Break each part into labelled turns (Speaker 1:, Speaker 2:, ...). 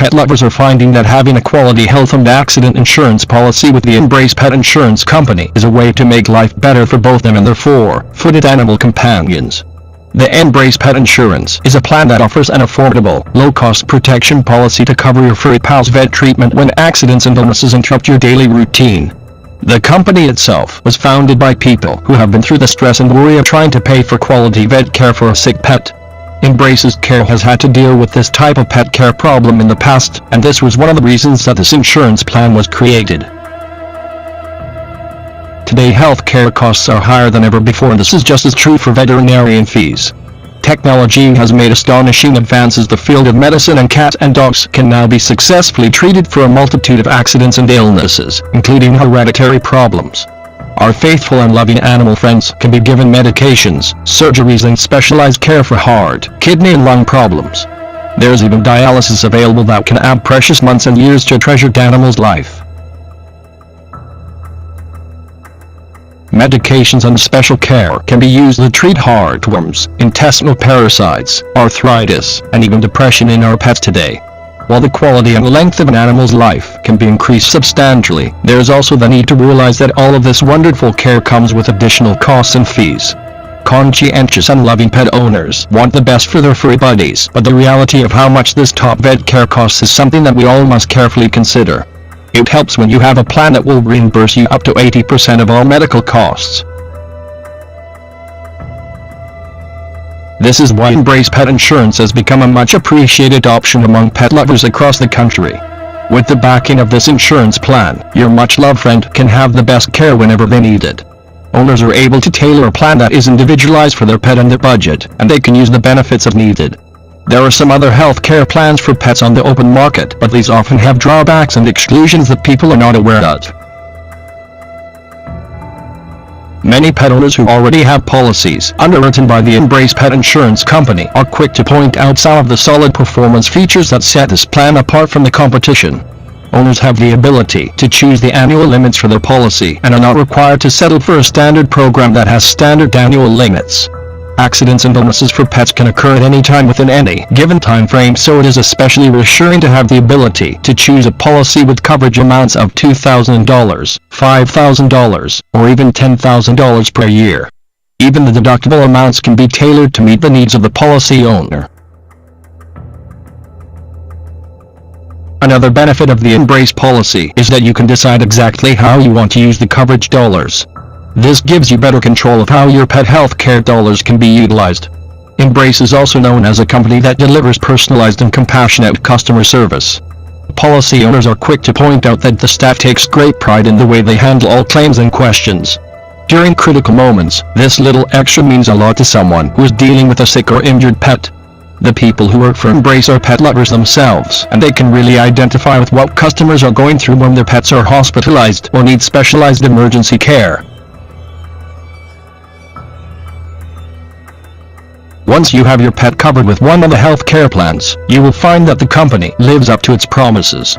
Speaker 1: pet lovers are finding that having a quality health and accident insurance policy with the Embrace Pet Insurance Company is a way to make life better for both them and their four-footed animal companions. The Embrace Pet Insurance is a plan that offers an affordable, low-cost protection policy to cover your furry pal's vet treatment when accidents and illnesses interrupt your daily routine. The company itself was founded by people who have been through the stress and worry of trying to pay for quality vet care for a sick pet. Embrace's Care has had to deal with this type of pet care problem in the past, and this was one of the reasons that this insurance plan was created. Today health care costs are higher than ever before, and this is just as true for veterinarian fees. Technology has made astonishing advances in the field of medicine, and cats and dogs can now be successfully treated for a multitude of accidents and illnesses, including hereditary problems. Our faithful and loving animal friends can be given medications, surgeries and specialized care for heart, kidney and lung problems. There's even dialysis available that can add precious months and years to a treasured animal's life. Medications and special care can be used to treat heartworms, intestinal parasites, arthritis, and even depression in our pets today. While the quality and length of an animal's life can be increased substantially, there is also the need to realize that all of this wonderful care comes with additional costs and fees. Conscientious and loving pet owners want the best for their furry buddies, but the reality of how much this top vet care costs is something that we all must carefully consider. It helps when you have a plan that will reimburse you up to 80% of all medical costs. This is why Embrace Pet Insurance has become a much appreciated option among pet lovers across the country. With the backing of this insurance plan, your much-loved friend can have the best care whenever they need it. Owners are able to tailor a plan that is individualized for their pet and their budget, and they can use the benefits as needed. There are some other health care plans for pets on the open market, but these often have drawbacks and exclusions that people are not aware of. Many pet owners who already have policies underwritten by the Embrace Pet Insurance Company are quick to point out some of the solid performance features that set this plan apart from the competition. Owners have the ability to choose the annual limits for their policy and are not required to settle for a standard program that has standard annual limits. Accidents and illnesses for pets can occur at any time within any given time frame, so it is especially reassuring to have the ability to choose a policy with coverage amounts of $2,000, $5,000, or even $10,000 per year. Even the deductible amounts can be tailored to meet the needs of the policy owner. Another benefit of the Embrace policy is that you can decide exactly how you want to use the coverage dollars. This gives you better control of how your pet health care dollars can be utilized. Embrace is also known as a company that delivers personalized and compassionate customer service. Policy owners are quick to point out that the staff takes great pride in the way they handle all claims and questions. During critical moments, this little extra means a lot to someone who is dealing with a sick or injured pet. The people who work for Embrace are pet lovers themselves, and they can really identify with what customers are going through when their pets are hospitalized or need specialized emergency care. Once you have your pet covered with one of the health care plans, you will find that the company lives up to its promises.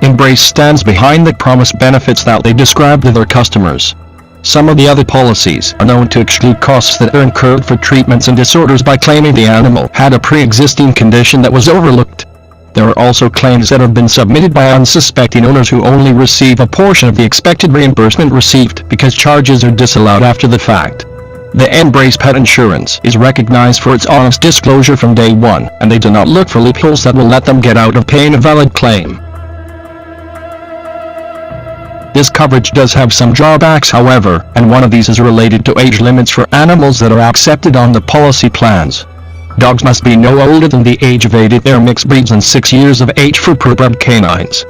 Speaker 1: Embrace stands behind the promised benefits that they describe to their customers. Some of the other policies are known to exclude costs that are incurred for treatments and disorders by claiming the animal had a pre-existing condition that was overlooked. There are also claims that have been submitted by unsuspecting owners who only receive a portion of the expected reimbursement received because charges are disallowed after the fact. The Embrace Pet Insurance is recognized for its honest disclosure from day one, and they do not look for loopholes that will let them get out of paying a valid claim. This coverage does have some drawbacks, however, and one of these is related to age limits for animals that are accepted on the policy plans. Dogs must be no older than the age of 8 if they are mixed breeds and 6 years of age for purebred canines.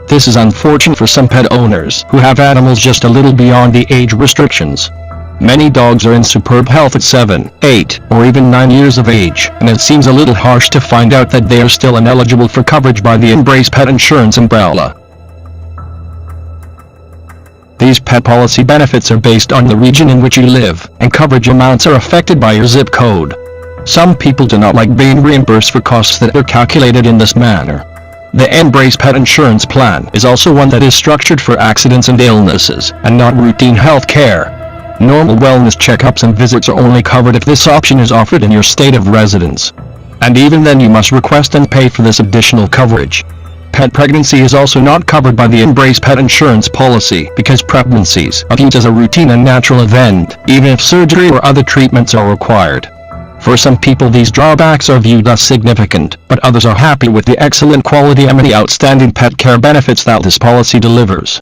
Speaker 1: This is unfortunate for some pet owners who have animals just a little beyond the age restrictions. Many dogs are in superb health at 7, 8, or even 9 years of age, and it seems a little harsh to find out that they are still ineligible for coverage by the Embrace Pet Insurance umbrella. These pet policy benefits are based on the region in which you live, and coverage amounts are affected by your zip code. Some people do not like being reimbursed for costs that are calculated in this manner. The Embrace Pet Insurance Plan is also one that is structured for accidents and illnesses, and not routine health care. Normal wellness checkups and visits are only covered if this option is offered in your state of residence. And even then you must request and pay for this additional coverage. pet pregnancy is also not covered by the Embrace Pet Insurance policy because pregnancies are viewed as a routine and natural event, even if surgery or other treatments are required. For some people these drawbacks are viewed as significant, but others are happy with the excellent quality and the outstanding pet care benefits that this policy delivers.